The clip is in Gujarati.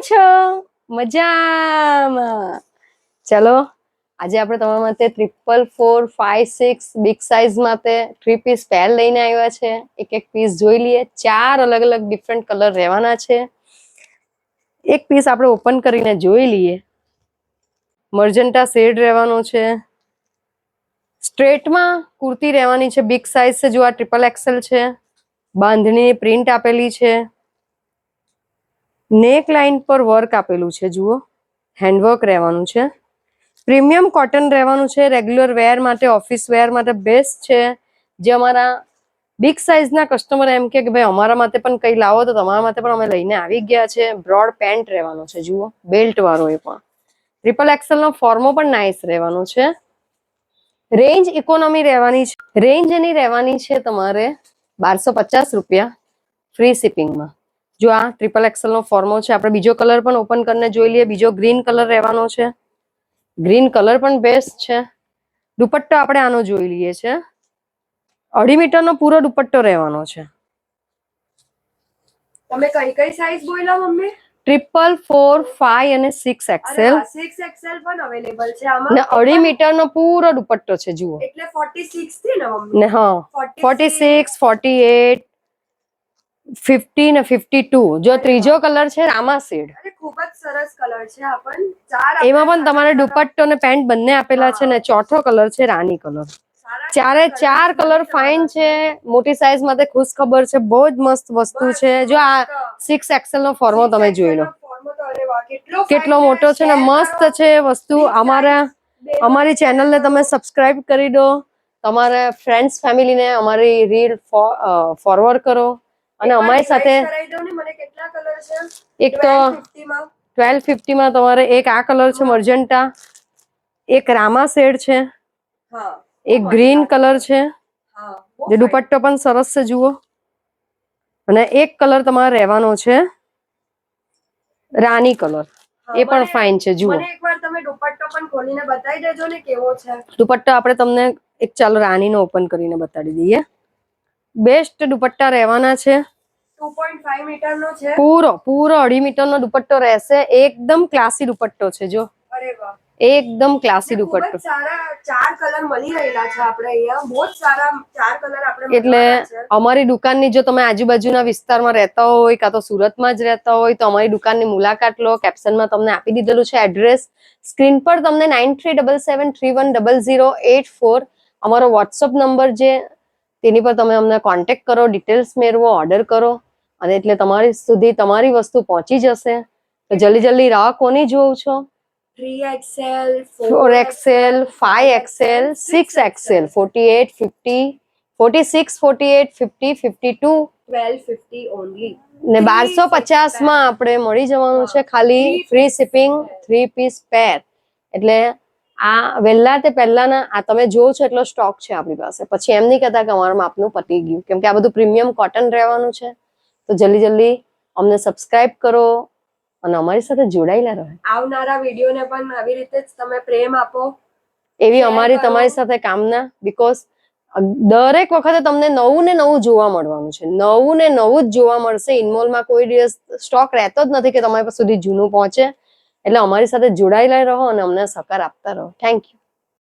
છો? મજામાં. ચલો આજે આપણે તમારા માટે 44456 બિગ સાઇઝ માટે 3 પીસ પેર લઈને આવ્યા છે. એક એક પીસ જોઈ લઈએ. 4 અલગ અલગ ડિફરન્ટ કલર રહેવાના છે. એક પીસ આપણે ઓપન કરીને જોઈ લઈએ. મર્જન્ટા શેડ રહેવાનો છે. સ્ટ્રેટમાં કુર્તી રહેવાની છે. બિગ સાઇઝ છે. જો આ XXL છે. બાંધણી પ્રિન્ટ આપેલી છે. નેક લાઇન પર વર્ક આપેલું છે. જુઓ હેન્ડવર્ક રહેવાનું છે. પ્રીમિયમ કોટન રહેવાનું છે. રેગ્યુલર વેર માટે, ઓફિસ વેર માટે બેસ્ટ છે. જે અમારા બિગ સાઇઝના કસ્ટમર એમ કે ભાઈ અમારા માટે પણ કંઈ લાવો તો તમારા માટે પણ અમે લઈને આવી ગયા છે. બ્રોડ પેન્ટ રહેવાનો છે. જુઓ બેલ્ટ વાળો એ પણ XXL નો ફોર્મો પણ નાઇસ રહેવાનો છે. રેન્જ ઇકોનોમી રહેવાની છે. રેન્જ એની રહેવાની છે તમારે 1250 રૂપિયા ફ્રી શિપિંગમાં. જો આ XXL નો ફોર્મો છે. આપણે બીજો કલર પણ ઓપન કરીને જોઈ લઈએ. બીજો ગ્રીન કલર રહેવાનો છે. ગ્રીન કલર પણ બેસ્ટ છે. દુપટ્ટો આપણે આનો જોઈ લઈએ છે. 2.5 મીટરનો પૂરો દુપટ્ટો રહેવાનો છે. તમે કઈ કઈ સાઈઝ બોલ્યા મમ્મી? 444, 5 અને 6XL. 6XL પણ અવેલેબલ છે આમાં. ને 2.5 મીટરનો પૂરો દુપટ્ટો છે. જુઓ એટલે 46 થી ને મમ્મી? ને હા 46, 48, 50 ને 52. જો ત્રીજો કલર છે રામા શેડ. અરે ખૂબ જ સરસ કલર છે. આ પણ ચાર એમાં પણ તમારે દુપટ્ટો ને પેન્ટ બંને આપેલા છે. ને ચોથો કલર છે રાની કલર. ચારે 4 કલર ફાઇન છે. મોટી સાઈઝ માટે ખુશ ખબર છે. બહુ જ મસ્ત વસ્તુ છે. જો આ 6XL નો ફોર્મો તમે જોઈ લો કેટલો મોટો છે ને મસ્ત છે વસ્તુ. અમારી ચેનલને તમે સબસ્ક્રાઇબ કરી દો. તમારા ફ્રેન્ડ્સ ફેમિલીને અમારી રીલ ફોરવર્ડ કરો. અને અમારી સાથે એક તો 1250 માં તમારે એક આ કલર છે મર્જન્ટા, એક રામા શેડ છે, એક ગ્રીન કલર છે. જે દુપટ્ટો પણ સરસ છે. જુઓ અને એક કલર તમારે રહેવાનો છે રાની કલર. એ પણ ફાઇન છે. જુઓ મને એકવાર તમે દુપટ્ટો પણ ખોલીને બતાવી દેજો ને કેવો છે. દુપટ્ટો આપણે તમને એક ચાલો રાનીનો ઓપન કરીને બતાડી દઈએ. બેસ્ટ દુપટ્ટા રહેવાના છે. 2.5 મીટરનો છે. પૂરો 2.5 મીટરનો દુપટ્ટો રહેશે. એકદમ ક્લાસી દુપટ્ટો છે. જો અરે વાહ એકદમ ક્લાસી દુપટ્ટો. સારા 4 કલર મળી રહેલા છે આપણે અહીંયા. બહુ જ સારા 4 કલર આપણે. એટલે અમારી દુકાનની જો તમે આજુબાજુના વિસ્તારમાં રહેતા હોય કાં તો સુરતમાં જ રહેતા હોય તો અમારી દુકાનની મુલાકાત લો. કેપ્શનમાં તમને આપી દીધેલું છે એડ્રેસ. સ્ક્રીન પર તમને 9377310084 અમારો વોટ્સઅપ નંબર છે. તેની પર તમે અમને કોન્ટેક્ટ કરો, ડિટેલ્સ મેળવો, ઓર્ડર કરો અને એટલે તમારી સુધી તમારી વસ્તુ પહોંચી જશે. તો જલ્દી રાહ કોની જોવ છો? 3XL, 4XL, 5XL, 6XL, 48, 50, 46, 48, 50, 52, 1250 only. ને 1250 માં આપણે મળી જવાનું છે ખાલી ફ્રી શિપિંગ 3 પીસ પેર. એટલે આ વહેલા તે પહેલાના આ તમે જોવો છો એટલો સ્ટોક છે આપણી પાસે. પછી એમ નહીં કહેતા કે અમારા માપનું પતી ગયું. કેમ કે આ બધું પ્રીમિયમ કોટન રહેવાનું છે. તો જલ્દી અમને સબસ્ક્રાઇબ કરો અને અમારી સાથે જોડાયેલા રહો. આવનારા વિડીયોને પણ આવી રીતે જ તમે પ્રેમ આપો એવી અમારી તમારી સાથે કામના. બીકોઝ દરેક વખતે તમને નવું ને નવું જોવા મળવાનું છે. નવું ને નવું જ જોવા મળશે. ઇનમોલમાં કોઈ દિવસ સ્ટોક રહેતો જ નથી કે તમારી સુધી જૂનું પહોંચે. એટલે અમારી સાથે જોડાયેલા રહો અને અમને સહકાર આપતા રહો. Thank you.